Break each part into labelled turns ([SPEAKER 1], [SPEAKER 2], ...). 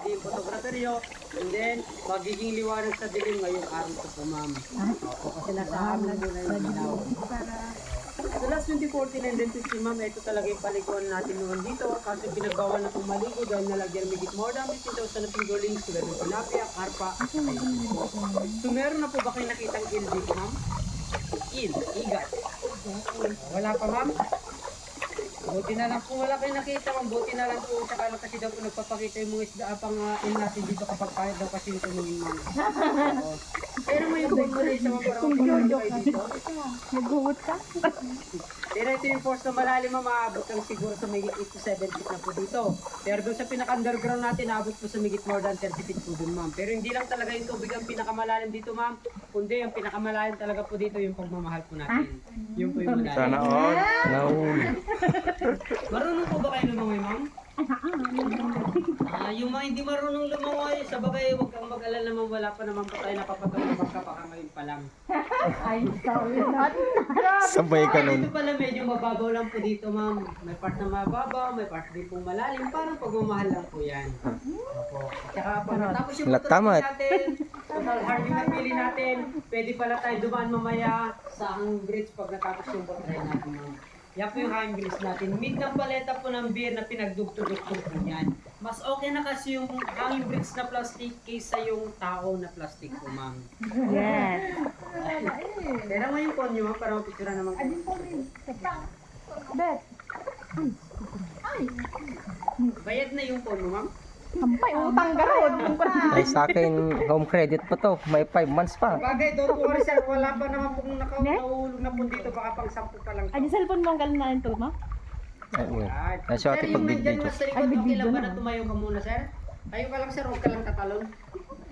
[SPEAKER 1] pwede yung photographer nyo. And then, magiging liwanag sa dilim ngayong araw ito po, ma'am. Opo, kasi nasa amin muna yung ilaw. So last 2014 and then 15, ma'am, ito talaga yung paliguan natin noon dito. Kasi pinagbawal na pong maligo dahil nalagyan migit more than 15,000 na fingerlings, tulad ng tilapia, karpa. So meron na po ba kayo nakitang eel dito, ma'am? Eel, igat. Wala pa, ma'am? Buti na lang po wala kayo nakita, ma'am. Buti na lang po tsaka lang kasi daw po nagpapakita yung mga isda pang eel natin dito kapag kahit daw kasi yung tumingin, ma'am. Oo. Pero may gold mo na isa, ma'am, para mapagod kayo dito.
[SPEAKER 2] Naghuhot ka?
[SPEAKER 1] Pero ito yung force na malalim, ma'am, maabot lang siguro sa may 8 to 7 feet na po dito. Pero doon sa pinaka-underground natin, naabot po sa migit more than 30 feet po doon, ma'am. Pero hindi lang talaga yung tubig ang pinakamalalim dito, ma'am. Kundi yung pinakamalalim talaga po dito yung pagmamahal po natin. Yung po yung malalim.
[SPEAKER 3] Sana all. Naul.
[SPEAKER 1] Marunong po ba kayo lumangoy, ma'am? Yung mga hindi marunong lumangoy, sa bagay, huwag kang mag-alala, ma'am. Wala pa naman po tayo napapatulong baka ngayon pa lang.
[SPEAKER 2] Ay, sorry not.
[SPEAKER 3] Sabay ka nun.
[SPEAKER 1] Ito pala medyo mababaw lang po dito, ma'am. May part na mababaw, may part din pong malalim. Parang pagmamahal lang po yan. Opo. Tsaka pag natapos yung
[SPEAKER 3] Latamat.
[SPEAKER 1] natin, total harding na pili natin, pwede pala tayo dumaan mamaya sa hanging bridge pag natapos yung boat ride natin, ma'am. Yan po yung hanging bridge natin. Mid ng paleta po ng beer na pinagdugtog-dugtog po yan. Mas okay na kasi yung hanging bridge na plastic kaysa yung tao na plastic po, ma'am.
[SPEAKER 2] Yes.
[SPEAKER 1] Pero mo yung phone nyo, ma'am, para mapicturan naman po.
[SPEAKER 2] Bet.
[SPEAKER 1] Bayad na yung phone mo, ma'am?
[SPEAKER 2] Sampay, utang garod.
[SPEAKER 3] Ay sa akin, home credit pa to. May 5 months pa.
[SPEAKER 1] Bagay, don't worry sir, wala pa naman pong nakahulog na po dito, baka pang 10 pa lang.
[SPEAKER 2] Ay, di cellphone mo ang galing na ito, ma?
[SPEAKER 3] Ay, uy.
[SPEAKER 1] Right.
[SPEAKER 3] Ay, so ate
[SPEAKER 1] Sir, yung
[SPEAKER 3] pag
[SPEAKER 1] nandyan
[SPEAKER 3] video.
[SPEAKER 1] mo sa likod, okay lang ba na tumayo ka muna, sir? Tayo ka lang, sir, huwag ka lang tatalon.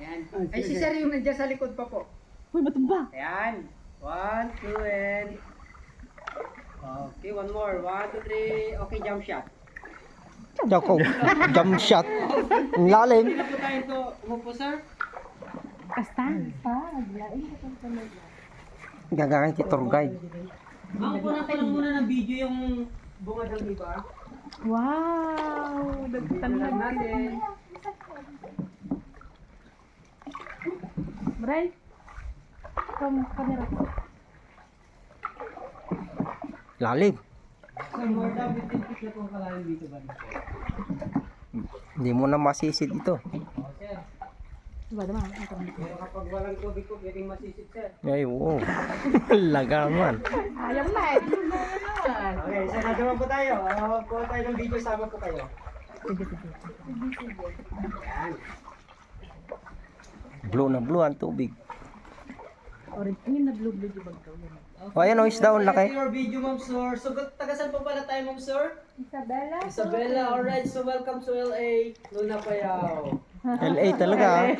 [SPEAKER 1] Ayan. Ay, si sir yung nandyan sa likod pa po.
[SPEAKER 2] Uy, matumba.
[SPEAKER 1] Ayan. 1, 2, and... Okay, one more. 1, 2, 3. Okay, jump shot.
[SPEAKER 3] Joko. Jump shot. Ang lalim.
[SPEAKER 1] Hindi na po tayo ito. Umupo, sir.
[SPEAKER 2] Kastan.
[SPEAKER 3] Gagawin si tour guide.
[SPEAKER 1] Ma'am, po natin lang muna ng video yung bunga ng iba.
[SPEAKER 2] Wow. Dagtan
[SPEAKER 1] Lang
[SPEAKER 2] lang.
[SPEAKER 1] natin.
[SPEAKER 2] Bray. Camera ko.
[SPEAKER 3] Lalim.
[SPEAKER 1] So, more than 15 feet na po kalalim dito ba?
[SPEAKER 3] Hindi mo na masisid ito.
[SPEAKER 1] Oh, sir.
[SPEAKER 2] Diba naman?
[SPEAKER 1] Pero kapag walang tubig ko, pwedeng masisip, sir.
[SPEAKER 3] Ay, oo. Laga naman.
[SPEAKER 2] Ayaw na eh.
[SPEAKER 1] Okay, so nagawa po tayo. Kuha tayo ng video, sama po kayo.
[SPEAKER 2] Sige, sige.
[SPEAKER 1] Ayan.
[SPEAKER 3] Blue na blue ang tubig.
[SPEAKER 2] Orange. Hindi na blue-blue yung bag ko.
[SPEAKER 3] O, ayan o, isda, ang laki.
[SPEAKER 1] Your video, ma'am, sir. So, tagasan po pala tayo, ma'am, sir?
[SPEAKER 2] Isabella.
[SPEAKER 1] Isabella, alright. So, welcome to LA. Luna Payao.
[SPEAKER 3] LA talaga.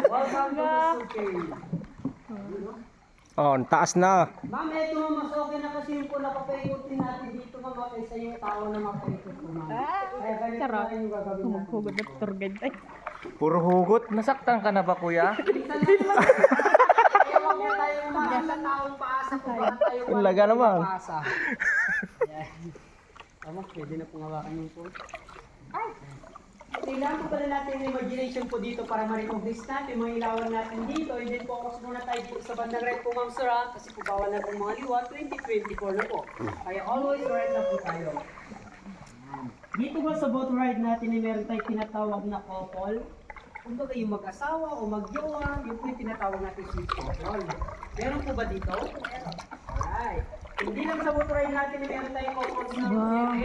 [SPEAKER 1] Welcome to this okay.
[SPEAKER 3] Oh, ang taas na.
[SPEAKER 1] Ma'am, eto, mas okay na kasi yung pula papaikutin natin dito, ma'am, kaysa yung tao na mapaikot po, ma'am. Kaya ganito
[SPEAKER 2] Charot.
[SPEAKER 1] na yung gagawin natin.
[SPEAKER 2] Humugod na tour guide. Ay.
[SPEAKER 3] Puro hugot. Nasaktan ka na ba, kuya?
[SPEAKER 1] Kaya wag mo tayo umaasa sa taong paasa kung baka tayo
[SPEAKER 3] Laga naman.
[SPEAKER 1] paasa. Yan. Tama, pwede na pong hawakan yung phone. Ay! Kailangan po pala natin yung imagination po dito para ma-recognize natin mga ilawan natin dito. And then focus muna tayo dito sa bandang right po, ma'am, sir, ha? Kasi po bawal na pong mga liwa, 2024 na po. Kaya always right na po tayo. Dito ba sa boat ride natin ay meron tayong tinatawag na couple? Kung ba kayong mag-asawa o mag-jowa, yun po yung tinatawag natin sweet couple. Meron po ba dito? Meron. Alright. Hindi lang sa boat ride natin ay meron tayong couple na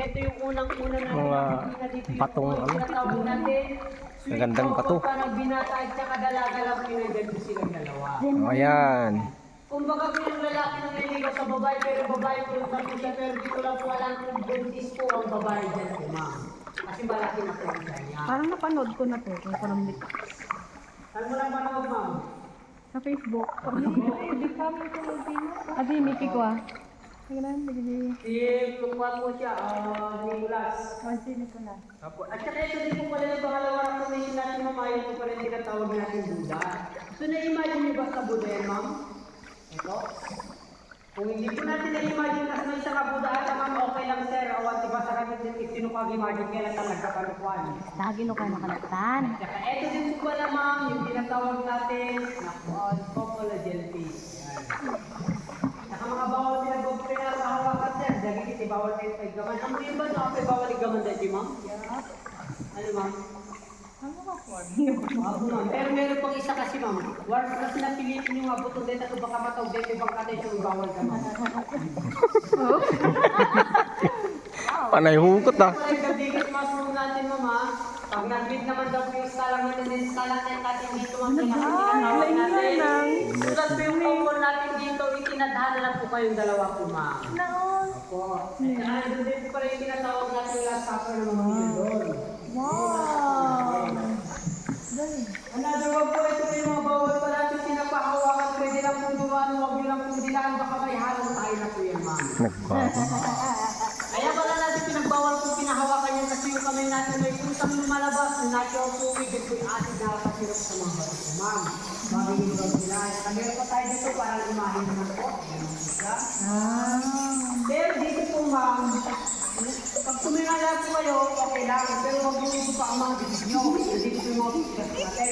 [SPEAKER 1] ito yung unang-una natin.
[SPEAKER 3] Mga
[SPEAKER 1] nakikita dito yung
[SPEAKER 3] patong, ano?
[SPEAKER 1] tinatawag natin. Sweet
[SPEAKER 3] Magandang
[SPEAKER 1] couple,
[SPEAKER 3] pato.
[SPEAKER 1] parang binata at saka dalaga lang po yung ganito silang dalawa.
[SPEAKER 3] O, ayan.
[SPEAKER 1] Kung baga po yung lalaki nang niligaw sa babae, pero babae po yung po siya, pero dito lang po alam kung buntis po ang babae dyan po, ma'am. Kasi malaki na po ang dyan niya.
[SPEAKER 2] Parang napanood ko na to. Kung parang
[SPEAKER 1] Saan mo lang manood, ma'am?
[SPEAKER 2] sa Facebook. Hindi kami Filipino. Adi, Mickey ko ah. Kailan?
[SPEAKER 1] Si Lukuan mo siya, Nicolas.
[SPEAKER 2] Kasi nito na.
[SPEAKER 1] Apo. At saka ito din po pala yung pangalawa na information natin, ma'am, ayun po pala yung tinatawag natin Buddha. So, na-imagine niyo ba sa Buddha yan, ma'am? Ito? Kung hindi po natin na-imagine kasi may isang abudaan naman, okay lang sir. Awan, diba sa kanya din itinukag-imagine kaya talaga kalukuan.
[SPEAKER 2] Lagi no kayo nakalatan.
[SPEAKER 1] Tsaka eto din po ba naman yung tinatawag natin na couple jellyfish. Yan. Tsaka mga bawal pinag-opera sa hawakan sir. Dagi kiti bawal kayo sa igaman. Ang iba no, apay bawal igaman dati ma'am? Ano ma'am? Ako ma'am. Pero meron pang isa kasi ma'am. Once kasi napilitin yung abuto din at baka matawag din ibang katay yung bawal ka ma'am.
[SPEAKER 3] Panay hukot ah.
[SPEAKER 1] Pag nabigit mushroom natin mama, pag nag-bid naman daw po yung skala natin, din skala natin dito ang pinakatawag natin. Sulat po yung couple natin dito, itinadhana lang po kayong dalawa po ma'am. Opo. At doon din po pala yung tinatawag natin last supper ng mga pinadol. Another one po, ito po yung mga bawal pa natin pinapahawakan. Pwede lang po dumaan, huwag nyo lang po dilaan, baka may halong tayo na po yan ma'am.
[SPEAKER 3] Nagbago.
[SPEAKER 1] Kaya pala natin pinagbawal po pinahawakan yan kasi yung kamay natin may pusang lumalabas na natural po with po yung atin na nakasirap sa mga bato po ma'am. Bagay yung bago nila. Kamera po tayo dito para imahin naman po. Pero dito po ma'am, pag tumingala po kayo, okay lang. Pero huwag yung ito pa ang mga bibig nyo. Dito po yung mga bibig natin.